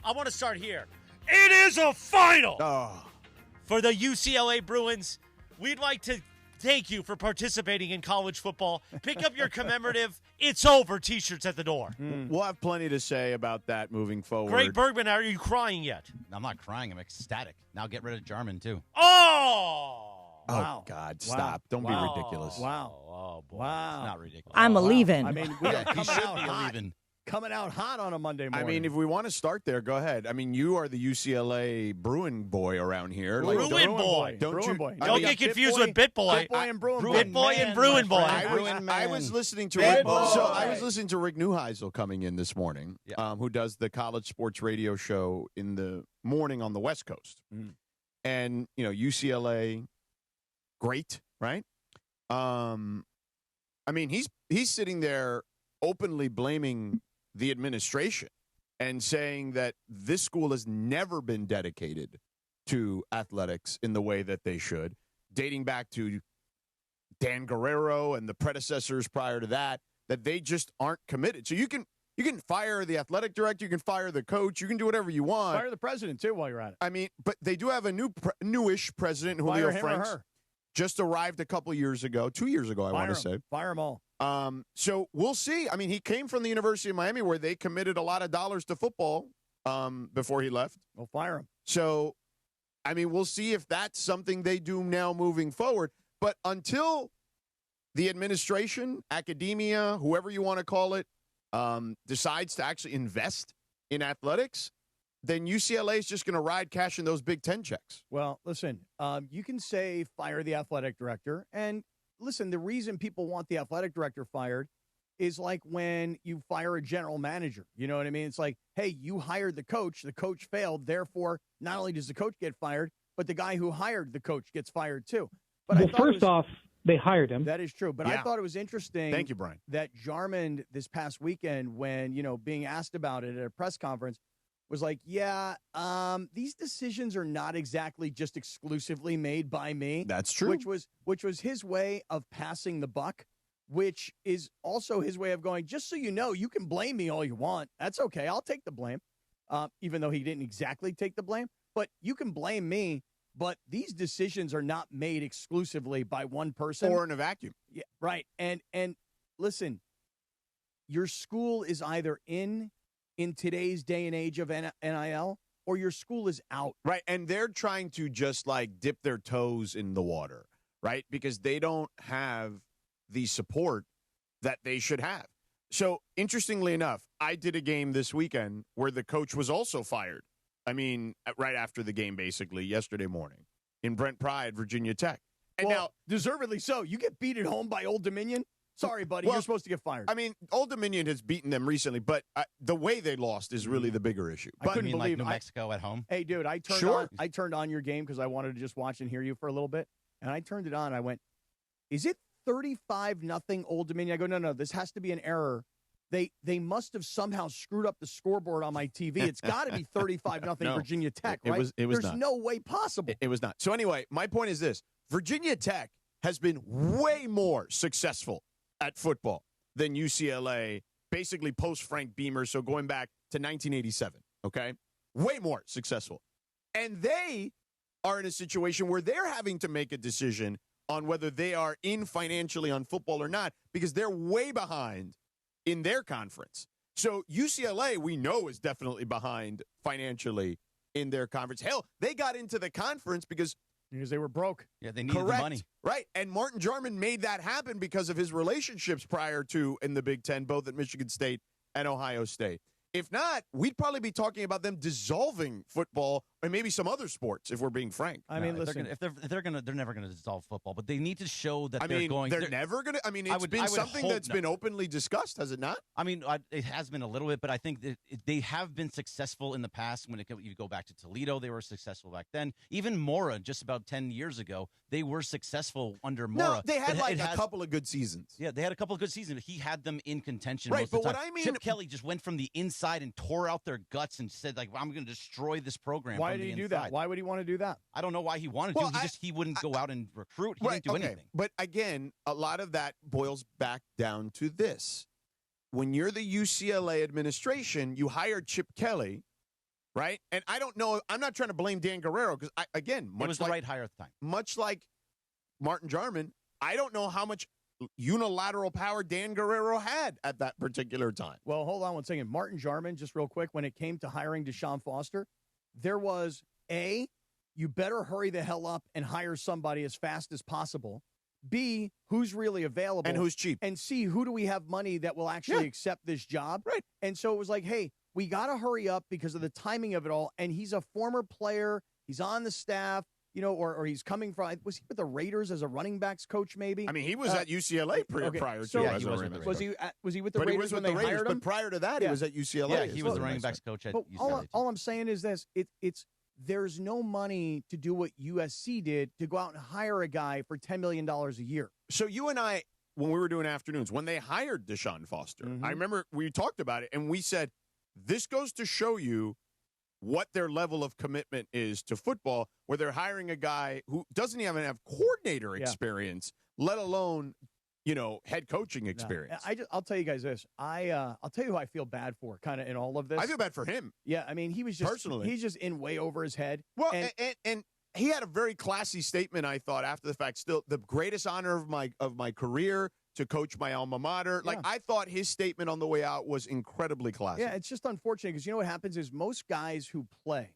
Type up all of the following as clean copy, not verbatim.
I want to start here. It is a final for the UCLA Bruins. We'd like to thank you for participating in college football. Pick up your commemorative "It's Over" T-shirts at the door. We'll have plenty to say about that moving forward. Greg Bergman, are you crying yet? I'm not crying. I'm ecstatic. Now get rid of Jarmond, too. Oh! Oh, God, stop. Don't be ridiculous. Wow. Oh, boy. Wow. It's not ridiculous. I'm a leaving. I mean, we are He coming should out be hot. leaving. Coming out hot on a Monday morning. I mean, if we want to start there, go ahead. I mean, you are the UCLA Bruin boy around here. Bruin boy. Don't get confused with Bit Boy. Bit Boy and Bruin Boy. Bit Boy and Bruin Boy. I was listening to Bad Rick, boy. so I was listening to Rick Neuheisel coming in this morning, who does the college sports radio show in the morning on the West Coast. And, you know, UCLA, great, right? I mean, he's sitting there openly blaming the administration and saying that this school has never been dedicated to athletics in the way that they should, dating back to Dan Guerrero and the predecessors prior to that they just aren't committed. So you can fire the athletic director, you can fire the coach, you can do whatever you want. Fire the president, too, while you're at it. I mean, but they do have a newish president, Julio Frenk, just arrived a couple years ago, 2 years ago, I want to say. Fire them all. So we'll see. I mean, he came from the University of Miami where they committed a lot of dollars to football before he left. We'll fire him. So, I mean, we'll see if that's something they do now moving forward. But until the administration, academia, whoever you want to call it, decides to actually invest in athletics, then UCLA is just going to ride cash in those Big Ten checks. Well, listen, you can say fire the athletic director. And listen, the reason people want the athletic director fired is like when you fire a general manager. You know what I mean? It's like, hey, you hired the coach failed. Therefore, not only does the coach get fired, but the guy who hired the coach gets fired too. But well, first off, they hired him. That is true. But I thought it was interesting. Thank you, Brian. That Jarmond this past weekend, when, you know, being asked about it at a press conference, was like, these decisions are not exactly just exclusively made by me. That's true. Which was his way of passing the buck, which is also his way of going, just so you know, you can blame me all you want. That's okay. I'll take the blame, even though he didn't exactly take the blame. But you can blame me, but these decisions are not made exclusively by one person. Or in a vacuum. Yeah, right. And listen, your school is either in today's day and age of NIL, or your school is out. Right, and they're trying to just, like, dip their toes in the water, right, because they don't have the support that they should have. So, interestingly enough, I did a game this weekend where the coach was also fired. I mean, right after the game, basically, yesterday morning in Brent Pride, Virginia Tech. And now, deservedly so. You get beat at home by Old Dominion? Sorry, buddy, you're supposed to get fired. I mean, Old Dominion has beaten them recently, but the way they lost is really the bigger issue. I couldn't believe believe New Mexico at home. Hey, dude, I turned on your game because I wanted to just watch and hear you for a little bit, and I turned it on. I went, "Is it 35-0 Old Dominion?" I go, "No, this has to be an error. They must have somehow screwed up the scoreboard on my TV. It's got to be 35-0 Virginia Tech, right? It was There's not. no way possible. It was not. So anyway, my point is this: Virginia Tech has been way more successful at football than UCLA, basically post-Frank Beamer, so going back to 1987, okay? Way more successful. And they are in a situation where they're having to make a decision on whether they are in financially on football or not because they're way behind in their conference. So UCLA, we know, is definitely behind financially in their conference. Hell, they got into the conference because they were broke. Yeah, they needed the money. Right. And Martin Jarmond made that happen because of his relationships prior to in the Big Ten, both at Michigan State and Ohio State. If not, we'd probably be talking about them dissolving football and maybe some other sports, if we're being frank. I mean, listen, they're never gonna dissolve football, but they need to show that they're going. They're never gonna. I mean, it's been something that's been openly discussed, has it not? I mean, it has been a little bit, but I think that they have been successful in the past. When you go back to Toledo, they were successful back then. Even Mora, just about 10 years ago, they were successful under Mora. No, they had a couple of good seasons. Yeah, they had a couple of good seasons. He had them in contention. Right, most but of the what time. I mean, Chip Kelly just went from the inside and tore out their guts and said, like, I'm going to destroy this program. Why did he do that? Why would he want to do that? I don't know why he wanted to. He wouldn't go out and recruit. He didn't do anything. But again, a lot of that boils back down to this. When you're the UCLA administration, you hire Chip Kelly, right? And I don't know. I'm not trying to blame Dan Guerrero because, again, it was the right hire at the time. Much like Martin Jarmond, I don't know how much unilateral power Dan Guerrero had at that particular time. Well, hold on one second. Martin Jarmond, just real quick, when it came to hiring DeShaun Foster, there was A, you better hurry the hell up and hire somebody as fast as possible. B, who's really available. And who's cheap. And C, who do we have money that will actually accept this job? Right. And so it was like, hey, we got to hurry up because of the timing of it all. And he's a former player. He's on the staff. Or he's coming from, was he with the Raiders as a running backs coach, maybe? I mean, he was at UCLA prior to he was he with the Raiders when they hired him? But prior to that, he was at UCLA. Yeah, he was the running backs coach at UCLA. All I'm saying is this: there's no money to do what USC did to go out and hire a guy for $10 million a year. So you and I, when we were doing afternoons, when they hired DeShaun Foster, I remember we talked about it, and we said, this goes to show you what their level of commitment is to football, where they're hiring a guy who doesn't even have coordinator experience, let alone, head coaching experience. I'll tell you guys this. I'll tell you who I feel bad for kind of in all of this. I feel bad for him. Yeah, I mean, he was just personally. He's just in way over his head. Well, and he had a very classy statement, I thought, after the fact. Still, the greatest honor of my career to coach my alma mater. Like, I thought his statement on the way out was incredibly classy. Yeah, it's just unfortunate because what happens is most guys who play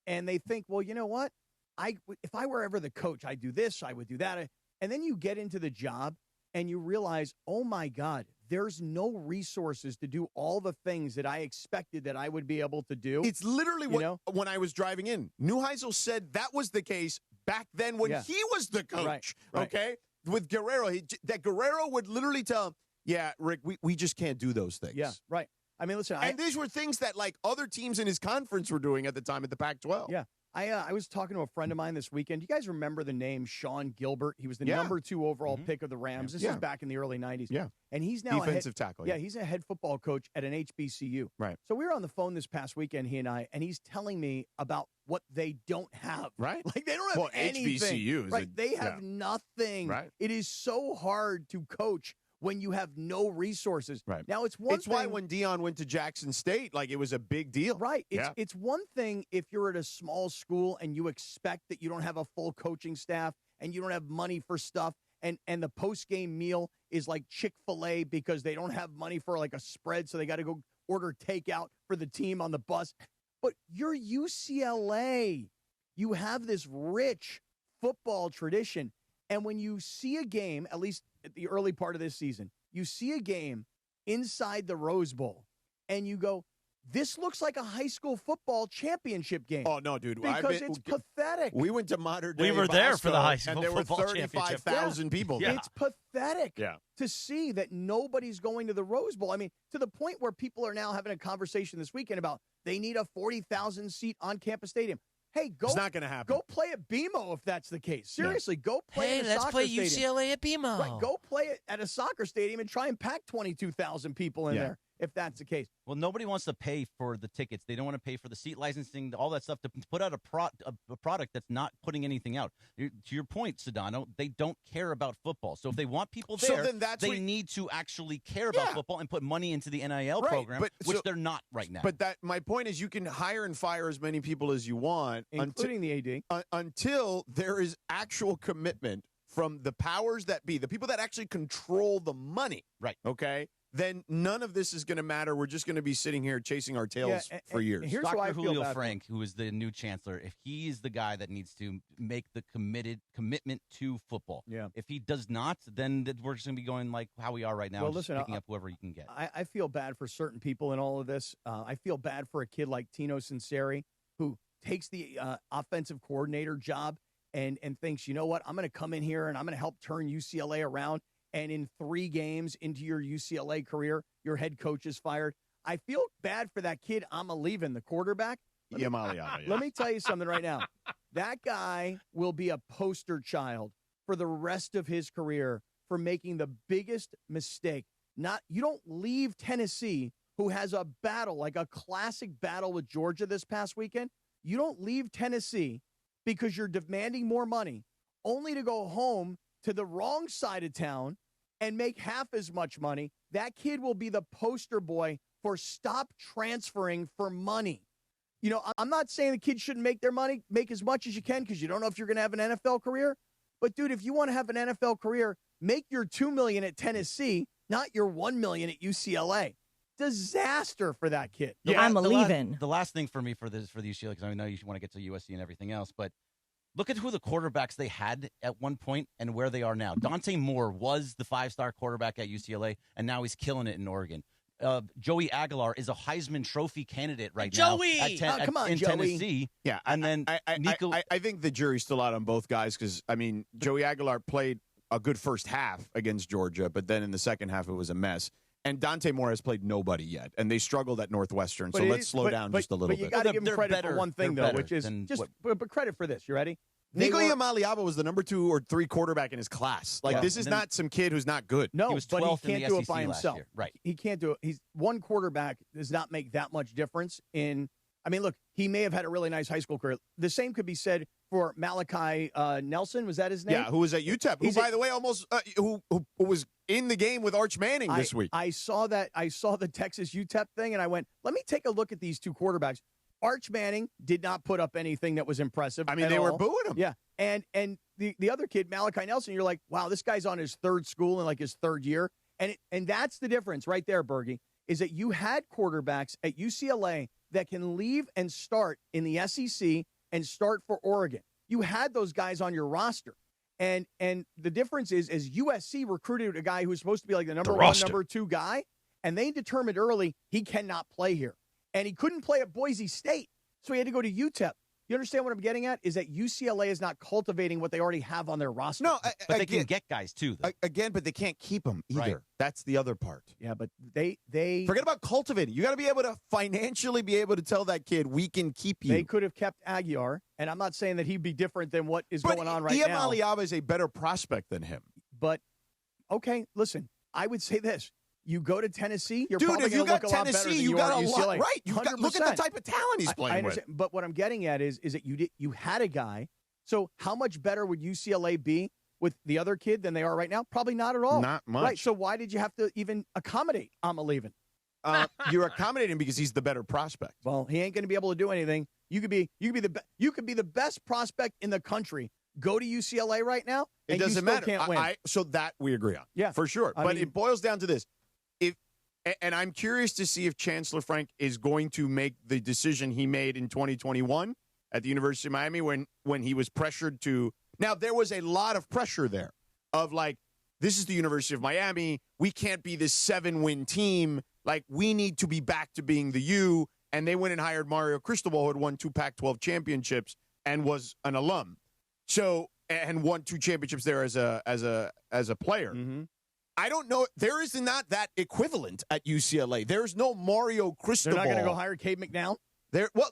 and they think, well, you know what? If I were ever the coach, I'd do this, I would do that. And then you get into the job and you realize, oh, my God, there's no resources to do all the things that I expected that I would be able to do. It's literally when I was driving in. Neuheisel said that was the case back then when he was the coach, okay? With Guerrero, that Guerrero would literally tell him, yeah, Rick, we just can't do those things. Yeah, right. I mean, listen. And these were things that, like, other teams in his conference were doing at the time at the Pac-12. Yeah. I was talking to a friend of mine this weekend. Do you guys remember the name Sean Gilbert? He was the number 2 overall pick of the Rams. This is back in the early 90s. Yeah. And he's now defensive tackle. Yeah, he's a head football coach at an HBCU. Right. So we were on the phone this past weekend, he and I, and he's telling me about what they don't have. Right. Like, they don't have anything. HBCUs. Right. They have nothing. Right. It is so hard to coach when you have no resources. Right. Now, it's why when Deion went to Jackson State, like, it was a big deal. Right. It's one thing if you're at a small school and you expect that you don't have a full coaching staff and you don't have money for stuff, and the post-game meal is like Chick-fil-A because they don't have money for, like, a spread, so they got to go order takeout for the team on the bus. But you're UCLA. You have this rich football tradition. And when you see a game, at least at the early part of this season, you see a game inside the Rose Bowl, and you go, this looks like a high school football championship game. Oh, no, dude. Because it's pathetic. We went to modern day We were there for the high school and there were football championship. 35,000 people there. It's pathetic to see that nobody's going to the Rose Bowl. I mean, to the point where people are now having a conversation this weekend about they need a 40,000 seat on-campus stadium. Hey, it's not going to happen. Go play at BMO if that's the case. Seriously, go play at a let's soccer play stadium. UCLA at BMO. Right, go play it at a soccer stadium and try and pack 22,000 people in there if that's the case. Well, nobody wants to pay for the tickets. They don't want to pay for the seat licensing, all that stuff, to put out a product that's not putting anything out. To your point, Sedano, they don't care about football. So if they want people there, they need to actually care about football and put money into the NIL program, which they're not right now. But my point is, you can hire and fire as many people as you want, including the AD, until there is actual commitment from the powers that be, the people that actually control the money. Right. Okay? Then none of this is going to matter. We're just going to be sitting here chasing our tails for years. Here's Dr. Julio Frenk, who is the new chancellor, if he's the guy that needs to make the commitment to football. Yeah. If he does not, then we're just going to be going like how we are right now, picking up whoever you can get. I feel bad for certain people in all of this. I feel bad for a kid like Tino Sinceri, who takes the offensive coordinator job and thinks, you know what, I'm going to come in here and I'm going to help turn UCLA around. And in 3 games into your UCLA career, your head coach is fired. I feel bad for that kid, Leaving, the quarterback. Let me tell you something right now. That guy will be a poster child for the rest of his career for making the biggest mistake. You don't leave Tennessee, who has a battle, like a classic battle with Georgia this past weekend. You don't leave Tennessee because you're demanding more money, only to go home to the wrong side of town and make half as much money. That kid will be the poster boy for stop transferring for money. I'm not saying the kids shouldn't make their money, make as much as you can because you don't know if you're going to have an NFL career. But, dude, if you want to have an NFL career, make your $2 million at Tennessee, not your $1 million at UCLA. Disaster for that kid. Yeah, I'm leaving. The last thing for me for the UCLA, because I know you want to get to USC and everything else, but look at who the quarterbacks they had at one point and where they are now. Dante Moore was the 5-star quarterback at UCLA, and now he's killing it in Oregon. Joey Aguilar is a Heisman Trophy candidate right now. Come on, in Joey. Tennessee. Yeah, and then Nico. I think the jury's still out on both guys because, Joey Aguilar played a good first half against Georgia, but then in the second half it was a mess. And Dante Moore has played nobody yet, and they struggled at Northwestern. So let's slow down just a little bit. But you got to give them credit for one thing, though, which is but credit for this. You ready? Nico Iamaleava was the number 2 or 3 quarterback in his class. This is not some kid who's not good. No, he was but 12th he can't in the do SEC it by himself. Year. Right. He can't do it. He's one quarterback does not make that much difference in. Look, he may have had a really nice high school career. The same could be said for Malachi Nelson. Was that his name? Yeah, who was at UTEP. Who, by the way, almost who was in the game with Arch Manning this week. I saw that. I saw the Texas UTEP thing, and I went, let me take a look at these 2 quarterbacks. Arch Manning did not put up anything that was impressive. They were booing him. Yeah, and the other kid, Malachi Nelson, you're like, wow, this guy's on his 3rd school in his 3rd year, and that's the difference right there, Bergie, is that you had quarterbacks at UCLA that can leave and start in the SEC and start for Oregon. You had those guys on your roster. And the difference is USC recruited a guy who was supposed to be the number 1, number 2 guy, and they determined early he cannot play here. And he couldn't play at Boise State, so he had to go to UTEP. You understand what I'm getting at? Is that UCLA is not cultivating what they already have on their roster. No, but they can get guys, too, though. Again, but they can't keep them either. Right. That's the other part. Yeah, but they forget about cultivating. You got to be able to financially be able to tell that kid, we can keep you. They could have kept Aguiar, and I'm not saying that he'd be different than what is going on right now. Iamaleava is a better prospect than him. But, okay, listen, I would say this. You go to Tennessee, you're Dude, probably going to look a lot better than you are at got UCLA. Right. Look at the type of talent he's playing I understand, with. But what I'm getting at is that you had a guy. So how much better would UCLA be with the other kid than they are right now? Probably not at all. Not much. Right. So why did you have to even accommodate Iamaleava? You're accommodating because he's the better prospect. Well, he ain't going to be able to do anything. You could be the best prospect in the country. Go to UCLA right now. It doesn't matter. Can't win. So that we agree on. Yeah, for sure. But it boils down to this. And I'm curious to see if Chancellor Frenk is going to make the decision he made in 2021 at the University of Miami when he was pressured to. Now, there was a lot of pressure there of this is the University of Miami. We can't be this 7-win team. We need to be back to being the U. And they went and hired Mario Cristobal, who had won 2 Pac-12 championships and was an alum. So, and won 2 championships there as a player. Mm-hmm. I don't know. There is not that equivalent at UCLA. There's no Mario Cristobal. They're not going to go hire Cade McNown?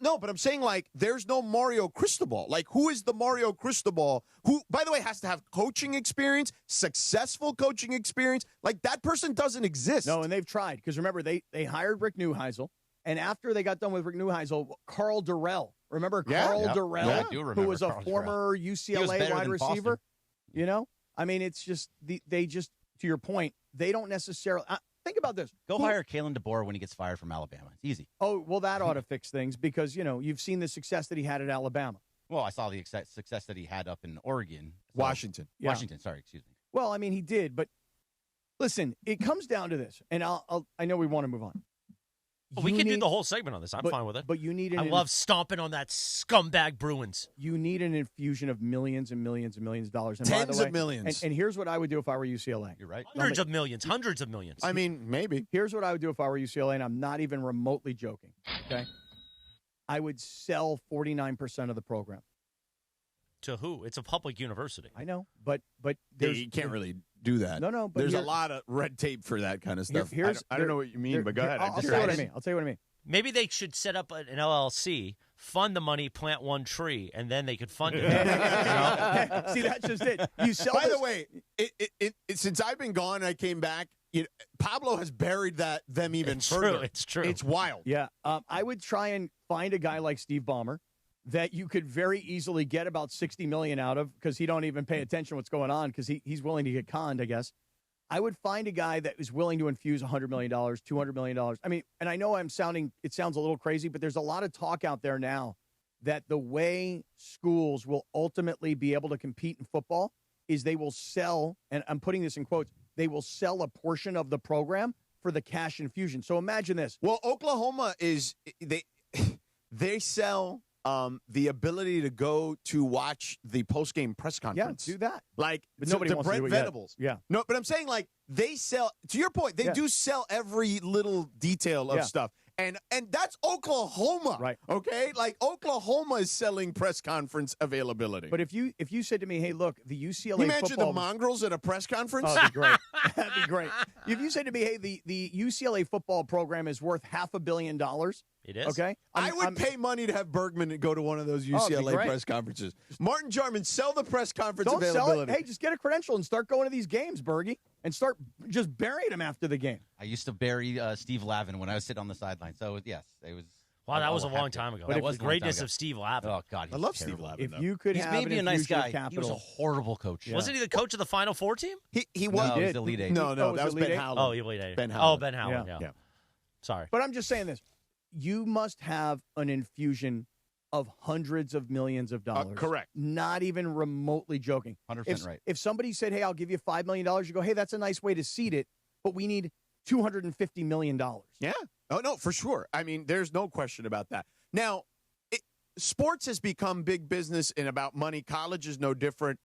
No, but I'm saying there's no Mario Cristobal. Who is the Mario Cristobal who, by the way, has to have coaching experience, successful coaching experience? That person doesn't exist. No, and they've tried. Because remember, they hired Rick Neuheisel. And after they got done with Rick Neuheisel, Carl Durrell. Remember Carl Durrell? Yeah, I do remember who was a Carl former UCLA wide receiver? It's just, they just, to your point, they don't necessarily think about this. Go hire Kalen DeBoer when he gets fired from Alabama. It's easy. Oh, well, that ought to fix things because, you've seen the success that he had at Alabama. Well, I saw the success that he had up in Oregon. Washington. Yeah. Washington, sorry, excuse me. Well, he did. But listen, it comes down to this. And I know we want to move on. We can do the whole segment on this. I'm fine with it. But you need I love stomping on that scumbag Bruins. You need an infusion of millions and millions and millions of dollars. And Tens by the way, of millions. And here's what I would do if I were UCLA. You're right. Hundreds of millions. Maybe. Here's what I would do if I were UCLA, and I'm not even remotely joking. Okay? I would sell 49% of the program. To who? It's a public university. I know, but you can't really do that. No. But there's a lot of red tape for that kind of stuff. I don't know what you mean, but go ahead. I'll tell you what I mean. Maybe they should set up an LLC, fund the money, plant one tree, and then they could fund it. See, that's just it. You sell. By the way, since I've been gone, I came back. Pablo has buried them even further. It's true. It's wild. Yeah, I would try and find a guy like Steve Ballmer that you could very easily get about $60 million out of because he don't even pay attention to what's going on because he's willing to get conned, I guess. I would find a guy that is willing to infuse $100 million, $200 million. I mean, and I know it sounds a little crazy, but there's a lot of talk out there now that the way schools will ultimately be able to compete in football is they will sell, and I'm putting this in quotes, they will sell a portion of the program for the cash infusion. So imagine this. Well, Oklahoma they sell the ability to go to watch the post-game press conference. Yeah, do that. Like, but nobody wants Brent to do it Venables. Yet. Yeah. No, but I'm saying, like, they sell, to your point, they do sell every little detail of stuff. And that's Oklahoma, right? Okay, like Oklahoma is selling press conference availability. But if you said to me, "Hey, look, the UCLA imagine football the mongrels at a press conference." Oh, that'd be great. That'd be great. If you said to me, "Hey, the UCLA football program is worth $500 million," it is. Okay, I would pay money to have Bergman go to one of those UCLA press conferences. Martin Jarmond, sell the press conference Don't availability. Sell it. Hey, just get a credential and start going to these games, Bergie, and start just burying them after the game. I used to bury Steve Lavin when I was sitting on the sideline. So, yes, it was. Wow, that was a long time ago. That was the greatness of Steve Lavin. Oh, God. I love Steve Lavin. If you could he's have maybe a nice guy. He was a horrible coach. Yeah. Wasn't he the coach of the Final Four team? He was. No, he was the lead eight. No, that was Ben Howland. Oh, he lead eight. Ben Howland. Oh, Ben Howland, yeah. Sorry. But I'm just saying this. You must have an infusion of hundreds of millions of dollars. Correct. Not even remotely joking. 100% right. If somebody said, "Hey, I'll give you $5 million," you go, "Hey, that's a nice way to seed it, but we need $250 million." Yeah. Oh, no, for sure. I mean, there's no question about that. Now, sports has become big business and about money. College is no different.